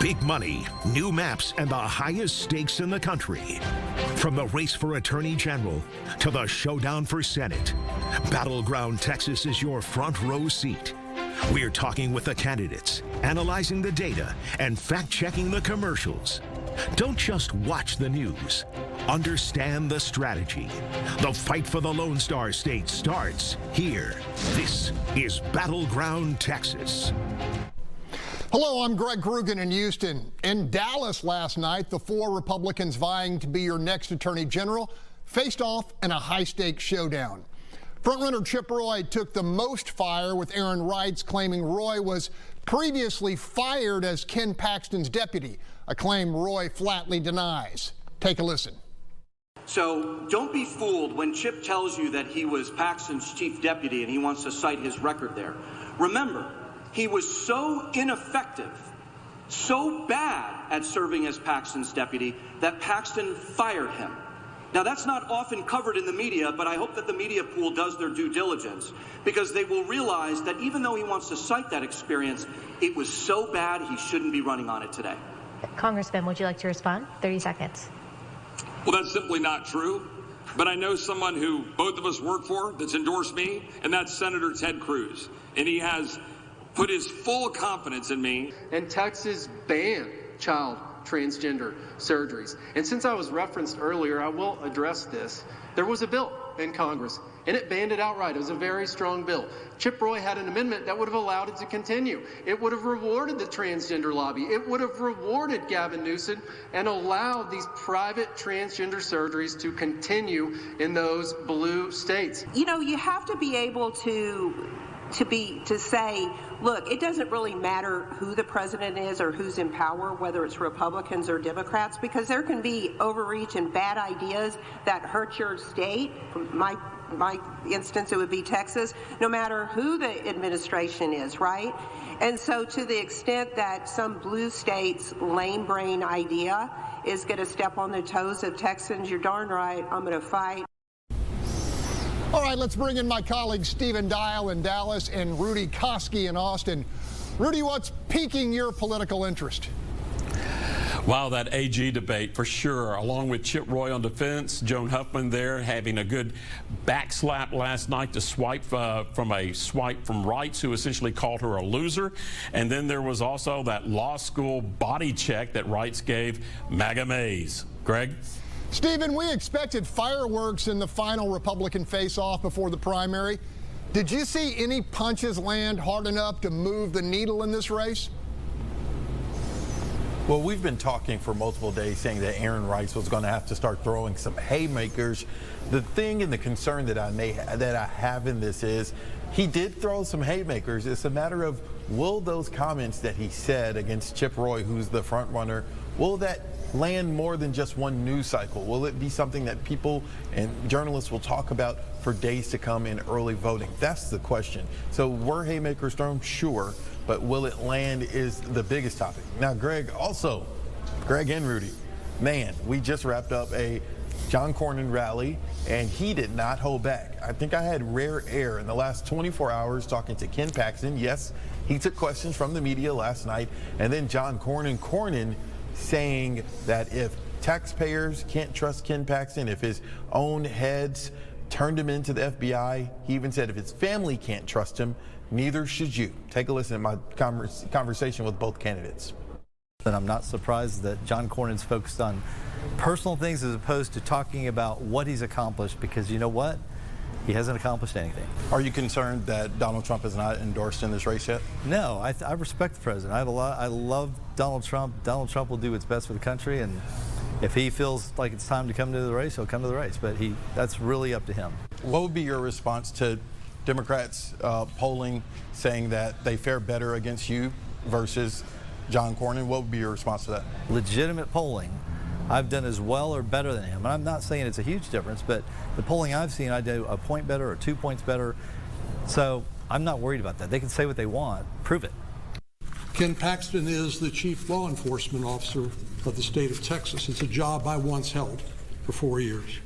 Big money, new maps, and the highest stakes in the country. From the race for Attorney General to the showdown for Senate, Battleground Texas is your front row seat. We're talking with the candidates, analyzing the data, and fact-checking the commercials. Don't just watch the news. Understand the strategy. The fight for the Lone Star State starts here. This is Battleground Texas. Hello, I'm Greg Krugen in Houston. In Dallas last night, the four Republicans vying to be your next Attorney General faced off in a high-stakes showdown. Frontrunner Chip Roy took the most fire, with Aaron Wrights claiming Roy was previously fired as Ken Paxton's deputy, a claim Roy flatly denies. Take a listen. So don't be fooled when Chip tells you that he was Paxton's chief deputy and he wants to cite his record there. Remember, he was so ineffective, so bad at serving as Paxton's deputy that Paxton fired him. Now, that's not often covered in the media, but I hope that the media pool does their due diligence, because they will realize that even though he wants to cite that experience, it was so bad he shouldn't be running on it today. Congressman, would you like to respond? 30 seconds. Well, that's simply not true. But I know someone who both of us work for that's endorsed me, and that's Senator Ted Cruz. And he has put his full confidence in me. And Texas banned child transgender surgeries. And since I was referenced earlier, I will address this. There was a bill in Congress, and it banned it outright. It was a very strong bill. Chip Roy had an amendment that would have allowed it to continue. It would have rewarded the transgender lobby. It would have rewarded Gavin Newsom and allowed these private transgender surgeries to continue in those blue states. You know, you have to be able to say, look, it doesn't really matter who the president is or who's in power, whether it's Republicans or Democrats, because there can be overreach and bad ideas that hurt your state. My instance, it would be Texas, no matter who the administration is, right? And so to the extent that some blue state's lame brain idea is going to step on the toes of Texans, you're darn right, I'm going to fight. All right, let's bring in my colleagues Stephen Dial in Dallas and Rudy Koski in Austin. Rudy, what's piquing your political interest? Wow, that AG debate for sure, along with Chip Roy on defense, Joan Huffman there having a good backslap last night to swipe from Wrights, who essentially called her a loser. And then there was also that law school body check that Wrights gave MAGA Mays. Greg? Stephen, we expected fireworks in the final Republican face-off before the primary. Did you see any punches land hard enough to move the needle in this race? Well, we've been talking for multiple days saying that Aaron Wrights was going to have to start throwing some haymakers. The thing and the concern that I have in this is he did throw some haymakers. It's a matter of, will those comments that he said against Chip Roy, who's the front runner, will that land more than just one news cycle? Will it be something that people and journalists will talk about for days to come in early voting? That's the question. So were haymakers thrown? Sure. But will it land is the biggest topic. Now, Greg and Rudy, man, we just wrapped up a John Cornyn rally, and he did not hold back. I think I had rare air in the last 24 hours talking to Ken Paxton. Yes, he took questions from the media last night. And then John Cornyn saying that if taxpayers can't trust Ken Paxton, if his own heads turned him into the FBI, he even said if his family can't trust him, neither should you. Take a listen to my conversation with both candidates. And I'm not surprised that John Cornyn's focused on personal things as opposed to talking about what he's accomplished, because you know what? He hasn't accomplished anything. Are you concerned that Donald Trump is not endorsed in this race yet? No, I respect the president. I love Donald Trump. Donald Trump will do what's best for the country, and if he feels like it's time to come to the race, he'll come to the race. But that's really up to him. What would be your response to Democrats polling saying that they fare better against you versus John Cornyn? What would be your response to that? Legitimate polling. I've done as well or better than him. And I'm not saying it's a huge difference, but the polling I've seen, I do a point better or 2 points better. So I'm not worried about that. They can say what they want. Prove it. Ken Paxton is the chief law enforcement officer of the state of Texas. It's a job I once held for 4 years.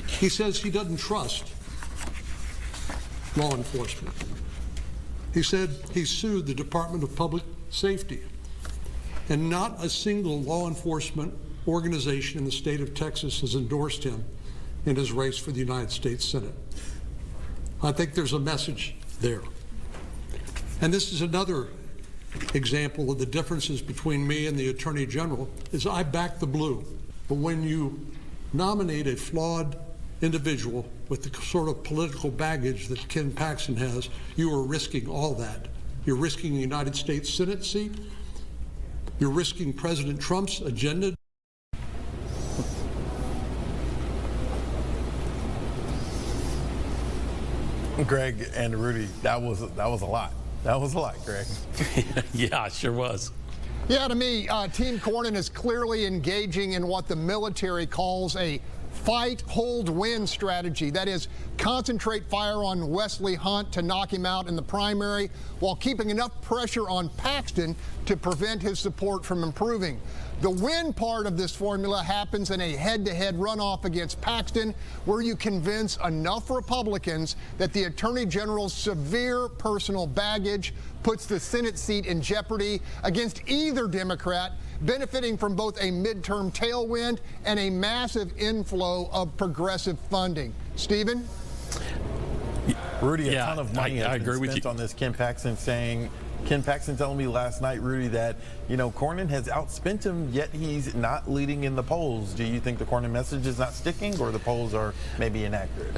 He says he doesn't trust law enforcement. He said he sued the Department of Public Safety And not a single law enforcement organization in the state of Texas has endorsed him in his race for the United States Senate. I think there's a message there. And this is another example of the differences between me and the Attorney General, is I back the blue. But when you nominate a flawed individual with the sort of political baggage that Ken Paxton has, you are risking all that. You're risking the United States Senate seat. You're risking President Trump's agenda. Greg and Rudy, that was a lot. That was a lot, Greg. Yeah, it sure was. Yeah, to me, Team Cornyn is clearly engaging in what the military calls a fight, hold, win strategy. That is, concentrate fire on Wesley Hunt to knock him out in the primary while keeping enough pressure on Paxton to prevent his support from improving. The win part of this formula happens in a head-to-head runoff against Paxton, where you convince enough Republicans that the Attorney General's severe personal baggage puts the Senate seat in jeopardy against either Democrat, benefiting from both a midterm tailwind and a massive inflow of progressive funding. Stephen? Rudy, a ton of money has agree been with spent you on this. Ken Paxton telling me last night, Rudy, that, Cornyn has outspent him, yet he's not leading in the polls. Do you think the Cornyn message is not sticking, or the polls are maybe inaccurate?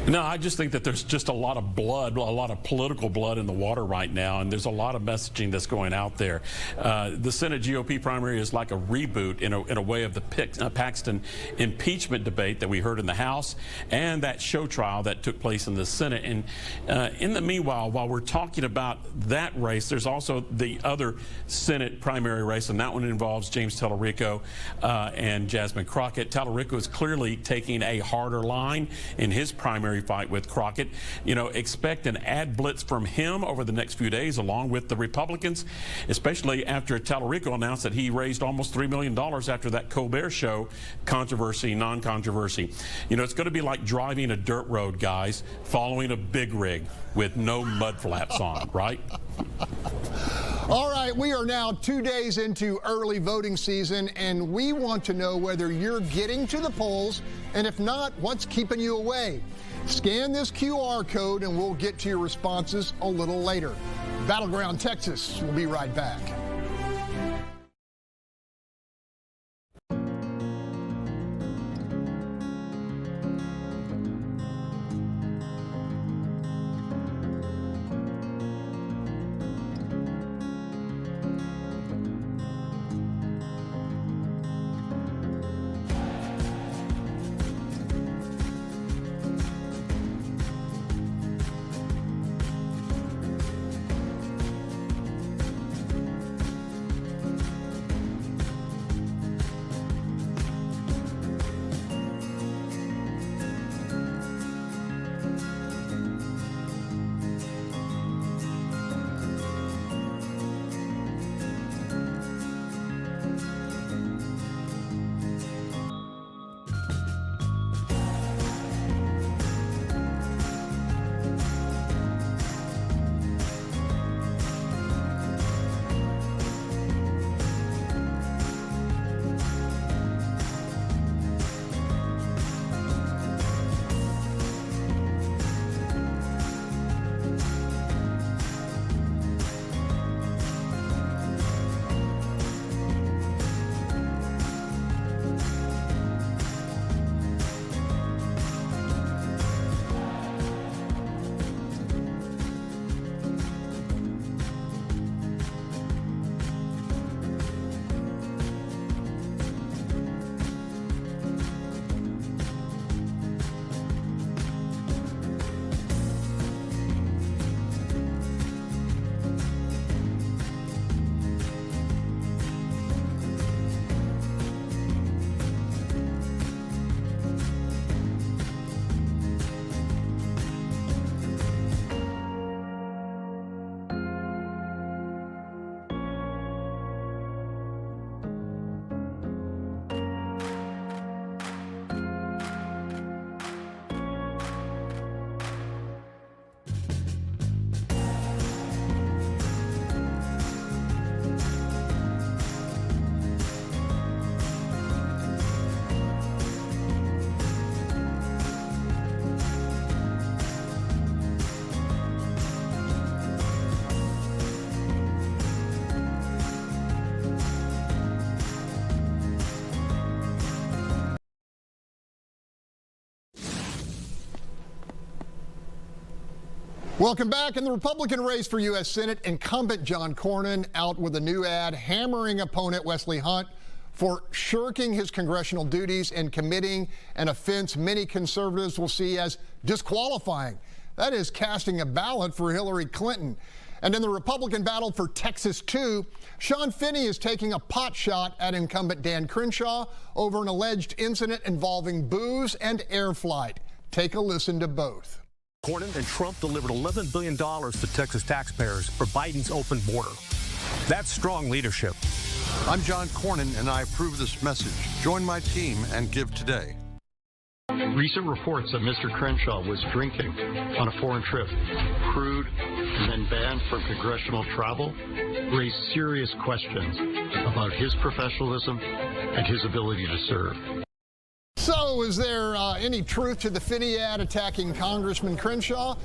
No, I just think that there's just a lot of blood, a lot of political blood in the water right now, and there's a lot of messaging that's going out there. The Senate GOP primary is like a reboot in a way of the Paxton impeachment debate that we heard in the House and that show trial that took place in the Senate. And in the meanwhile, while we're talking about that race, there's also the other Senate primary race, and that one involves James Tallarico and Jasmine Crockett. Tallarico is clearly taking a harder line in his primary fight with Crockett. Expect an ad blitz from him over the next few days, along with the Republicans, especially after Tallarico announced that he raised almost $3 million after that Colbert Show controversy, non-controversy. It's going to be like driving a dirt road, guys, following a big rig with no mud flaps on, right? All right, we are now 2 days into early voting season, and we want to know whether you're getting to the polls, and if not, what's keeping you away? Scan this QR code and we'll get to your responses a little later. Battleground Texas will be right back. Welcome back. In the Republican race for U.S. Senate, incumbent John Cornyn out with a new ad hammering opponent Wesley Hunt for shirking his congressional duties and committing an offense many conservatives will see as disqualifying. That is casting a ballot for Hillary Clinton. And in the Republican battle for Texas 2, Sean Finney is taking a pot shot at incumbent Dan Crenshaw over an alleged incident involving booze and air flight. Take a listen to both. Cornyn and Trump delivered $11 billion to Texas taxpayers for Biden's open border. That's strong leadership. I'm John Cornyn, and I approve this message. Join my team and give today. Recent reports that Mr. Crenshaw was drinking on a foreign trip, crude, and then banned from congressional travel, raise serious questions about his professionalism and his ability to serve. So, is there any truth to the Finney ad attacking Congressman Crenshaw?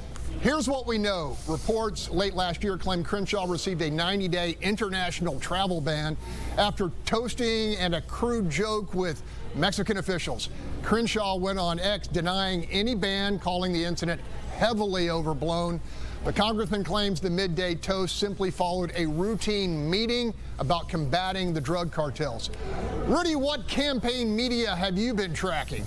Here's what we know. Reports late last year claimed Crenshaw received a 90-day international travel ban after toasting and a crude joke with Mexican officials. Crenshaw went on X denying any ban, calling the incident heavily overblown. The congressman claims the midday toast simply followed a routine meeting about combating the drug cartels. Rudy, what campaign media have you been tracking?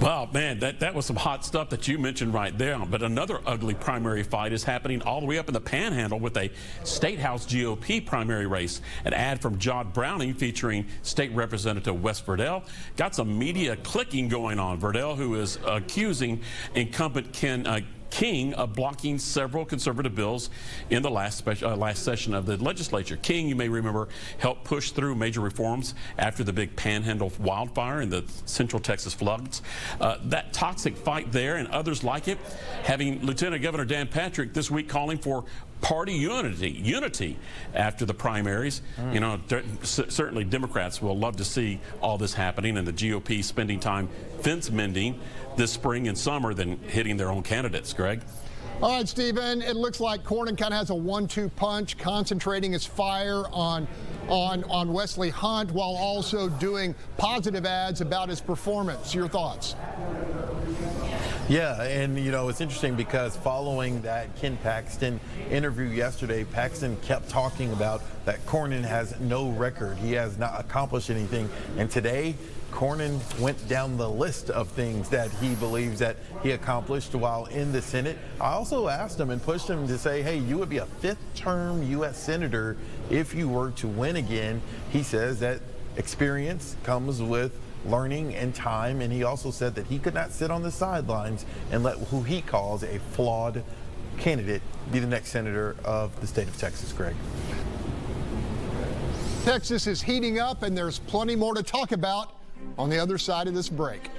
Well, man, that was some hot stuff that you mentioned right there. But another ugly primary fight is happening all the way up in the Panhandle with a State House GOP primary race. An ad from John Browning featuring State Representative Wes Verdell got some media clicking going on. Verdell, who is accusing incumbent King of blocking several conservative bills in the last session of the legislature. King, you may remember, helped push through major reforms after the big Panhandle wildfire and the Central Texas floods. That toxic fight there and others like it, having Lieutenant Governor Dan Patrick this week calling for party unity after the primaries. You know, certainly Democrats will love to see all this happening and the GOP spending time fence mending this spring and summer than hitting their own candidates. Greg? All right, Stephen, it looks like Cornyn kind of has a 1-2 punch, concentrating his fire on Wesley Hunt while also doing positive ads about his performance. Your thoughts? Yeah, and you know, it's interesting because following that Ken Paxton interview yesterday, Paxton kept talking about that Cornyn has no record. He has not accomplished anything. And today, Cornyn went down the list of things that he believes that he accomplished while in the Senate. I also asked him and pushed him to say, hey, you would be a 5th-term U.S. Senator if you were to win again. He says that experience comes with learning and time, and he also said that he could not sit on the sidelines and let who he calls a flawed candidate be the next senator of the state of Texas. Greg? Texas is heating up, and there's plenty more to talk about on the other side of this break.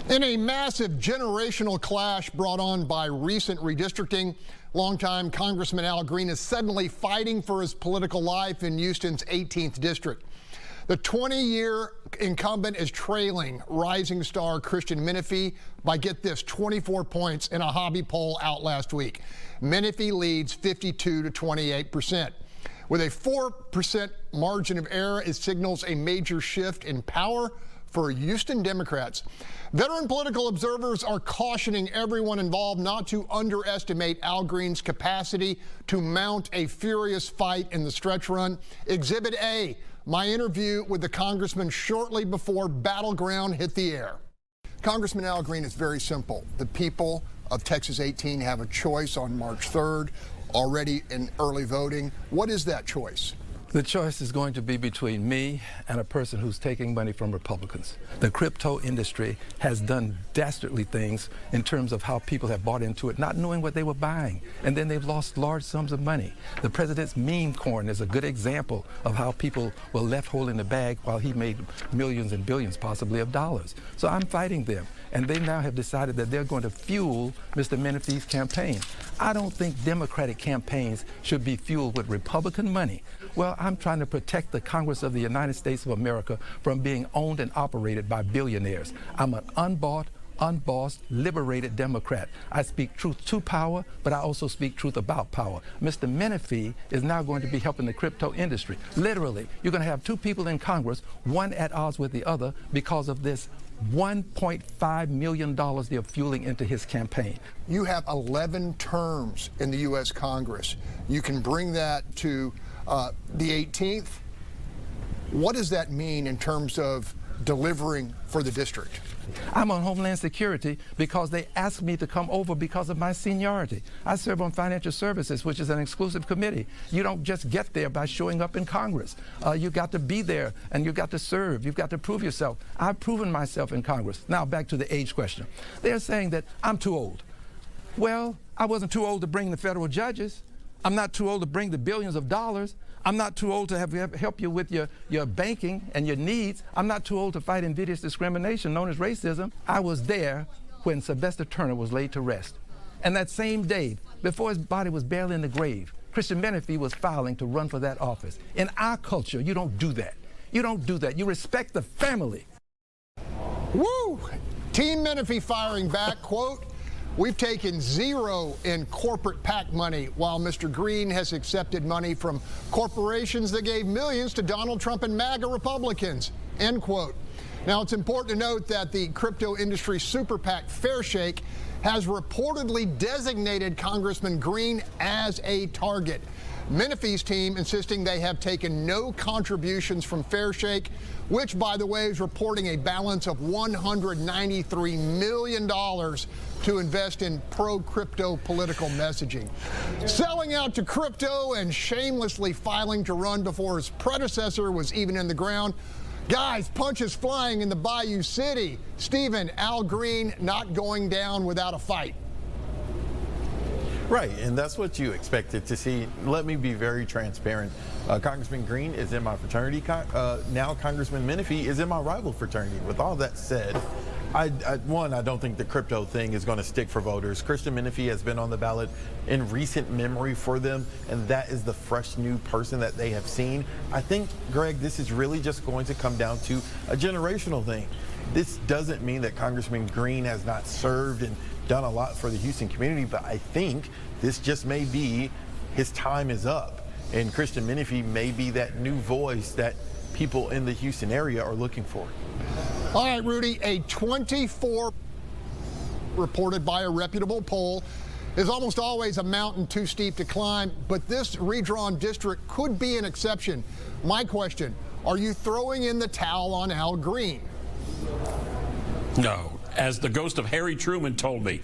In a massive generational clash brought on by recent redistricting, longtime Congressman Al Green is suddenly fighting for his political life in Houston's 18th district. The 20-year incumbent is trailing rising star Christian Menifee by, get this, 24 points in a hobby poll out last week. Menifee leads 52 to 28%. With a 4% margin of error, it signals a major shift in power for Houston Democrats. Veteran political observers are cautioning everyone involved not to underestimate Al Green's capacity to mount a furious fight in the stretch run. Exhibit A, my interview with the congressman shortly before Battleground hit the air. Congressman Al Green, is very simple. The people of Texas 18 have a choice on March 3rd, already in early voting. What is that choice? The choice is going to be between me and a person who's taking money from Republicans. The crypto industry has done dastardly things in terms of how people have bought into it, not knowing what they were buying, and then they've lost large sums of money. The president's meme coin is a good example of how people were left holding the bag while he made millions and billions possibly of dollars. So I'm fighting them, and they now have decided that they're going to fuel Mr. Menifee's campaign. I don't think Democratic campaigns should be fueled with Republican money. Well, I'm trying to protect the Congress of the United States of America from being owned and operated by billionaires. I'm an unbought, unbossed, liberated Democrat. I speak truth to power, but I also speak truth about power. Mr. Menifee is now going to be helping the crypto industry. Literally, you're going to have two people in Congress, one at odds with the other, because of this $1.5 million they're fueling into his campaign. You have 11 terms in the U.S. Congress. You can bring that to the 18th. What does that mean in terms of delivering for the district? I'm on Homeland Security because they asked me to come over because of my seniority. I serve on Financial Services, which is an exclusive committee. You don't just get there by showing up in Congress. You got to be there, and you got to serve. You've got to prove yourself. I've proven myself in Congress. Now back to the age question. They're saying that I'm too old. Well, I wasn't too old to bring the federal judges. I'm not too old to bring the billions of dollars. I'm not too old to help you with your banking and your needs. I'm not too old to fight invidious discrimination known as racism. I was there when Sylvester Turner was laid to rest. And that same day, before his body was barely in the grave, Christian Menifee was filing to run for that office. In our culture, you don't do that. You don't do that. You respect the family. Woo! Team Menifee firing back, quote, "We've taken zero in corporate PAC money, while Mr. Green has accepted money from corporations that gave millions to Donald Trump and MAGA Republicans," end quote. Now, it's important to note that the crypto industry super PAC Fairshake has reportedly designated Congressman Green as a target. Menifee's team insisting they have taken no contributions from Fairshake, which, by the way, is reporting a balance of $193 million to invest in pro-crypto political messaging. Selling out to crypto and shamelessly filing to run before his predecessor was even in the ground. Guys, punches flying in the Bayou City. Stephen, Al Green not going down without a fight. Right, and that's what you expected to see. Let me be very transparent. Congressman Green is in my fraternity. Now Congressman Menifee is in my rival fraternity. With all that said, I don't think the crypto thing is going to stick for voters. Christian Menifee has been on the ballot in recent memory for them, and that is the fresh new person that they have seen. I think, Greg, this is really just going to come down to a generational thing. This doesn't mean that Congressman Green has not served and done a lot for the Houston community, but I think this just may be his time is up, and Christian Menifee may be that new voice that people in the Houston area are looking for. All right, Rudy, a 24 reported by a reputable poll is almost always a mountain too steep to climb, but this redrawn district could be an exception. My question, are you throwing in the towel on Al Green? No. As the ghost of Harry Truman told me,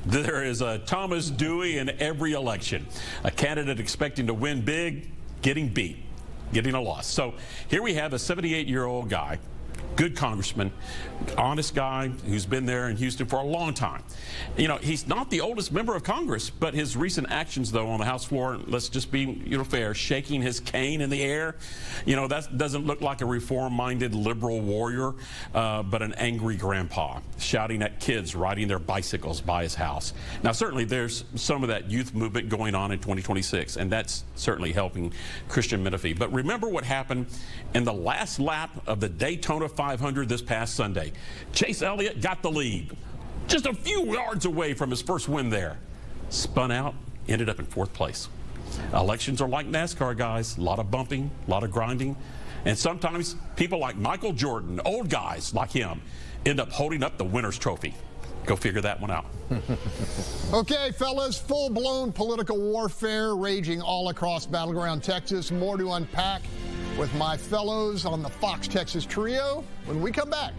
there is a Thomas Dewey in every election. A candidate expecting to win big, getting beat, getting a loss. So here we have a 78-year-old guy good congressman, honest guy who's been there in Houston for a long time. You know, he's not the oldest member of Congress, but his recent actions, though, on the House floor, let's just be fair, shaking his cane in the air, you know, that doesn't look like a reform-minded liberal warrior, but an angry grandpa shouting at kids riding their bicycles by his house. Now, certainly there's some of that youth movement going on in 2026, and that's certainly helping Christian Menifee. But remember what happened in the last lap of the Daytona 500 this past Sunday. Chase Elliott got the lead, just a few yards away from his first win there. Spun out, ended up in 4th place. Elections are like NASCAR, guys. A lot of bumping, a lot of grinding. And sometimes people like Michael Jordan, old guys like him, end up holding up the winner's trophy. Go figure that one out. Okay, fellas, full-blown political warfare raging all across Battleground Texas. More to unpack with my fellows on the Fox Texas Trio when we come back.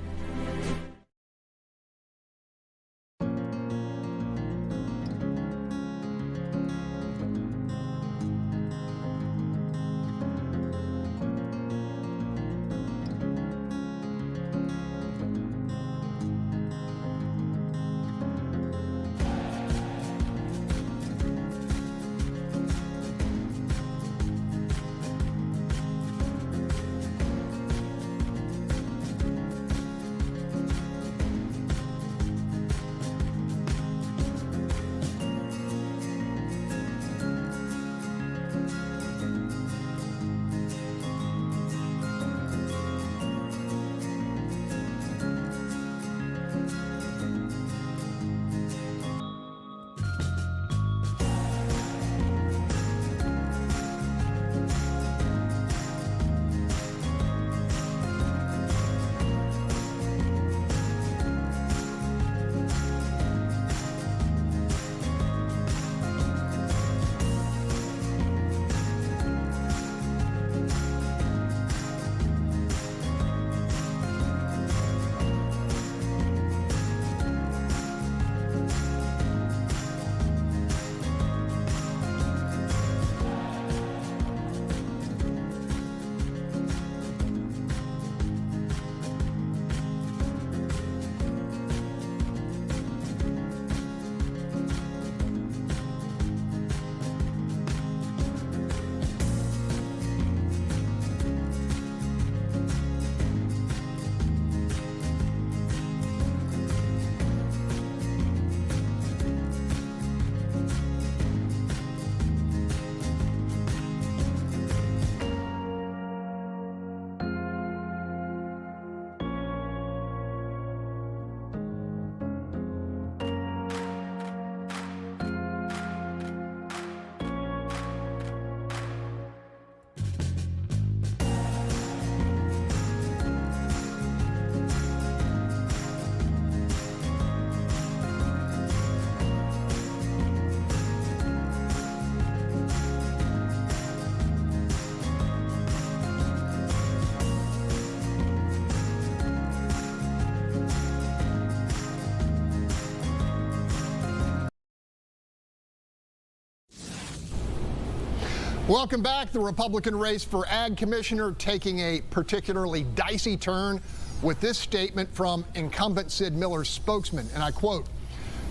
Welcome back. The Republican race for Ag Commissioner taking a particularly dicey turn with this statement from incumbent Sid Miller's spokesman, and I quote,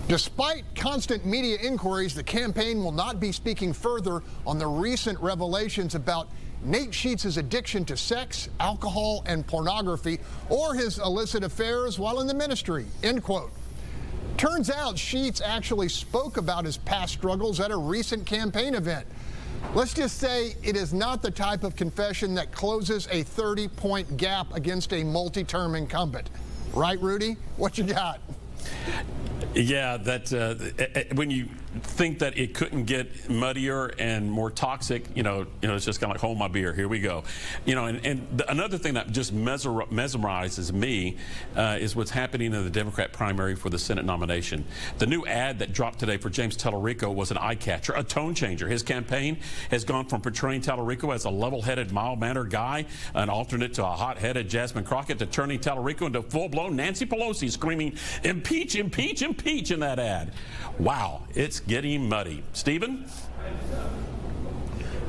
"Despite constant media inquiries, the campaign will not be speaking further on the recent revelations about Nate Sheets' addiction to sex, alcohol, and pornography, or his illicit affairs while in the ministry," end quote. Turns out Sheets actually spoke about his past struggles at a recent campaign event. Let's just say it is not the type of confession that closes a 30-point gap against a multi-term incumbent. Right, Rudy? What you got? Yeah, that when you think that it couldn't get muddier and more toxic, it's just kind of like, hold my beer, here we go. Another thing that just mesmerizes me is what's happening in the Democrat primary for the Senate nomination. The new ad that dropped today for James Tallarico was an eye catcher, a tone changer. His campaign has gone from portraying Tallarico as a level-headed, mild-mannered guy, an alternate to a hot-headed Jasmine Crockett, to turning Tallarico into full-blown Nancy Pelosi, screaming, "Impeach, impeach, impeach," in that ad. Wow, it's getting muddy. Stephen?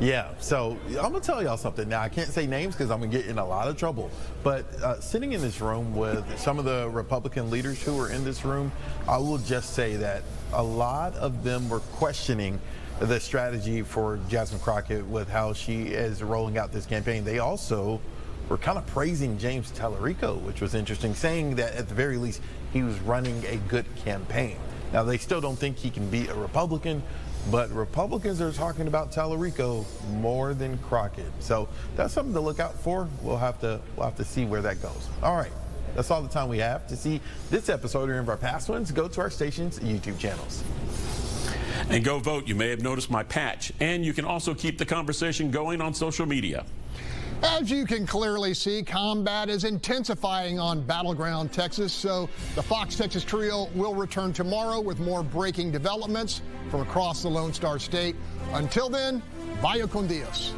Yeah, so I'm going to tell y'all something. Now, I can't say names because I'm going to get in a lot of trouble. But sitting in this room with some of the Republican leaders who were in this room, I will just say that a lot of them were questioning the strategy for Jasmine Crockett with how she is rolling out this campaign. They also were kind of praising James Tallarico, which was interesting, saying that at the very least he was running a good campaign. Now, they still don't think he can beat a Republican, but Republicans are talking about Tallarico more than Crockett. So that's something to look out for. We'll have to see where that goes. All right, that's all the time we have. To see this episode or any of our past ones, go to our station's YouTube channels. And go vote. You may have noticed my patch. And you can also keep the conversation going on social media. As you can clearly see, combat is intensifying on Battleground Texas, so the Fox Texas Trio will return tomorrow with more breaking developments from across the Lone Star State. Until then, vaya con Dios.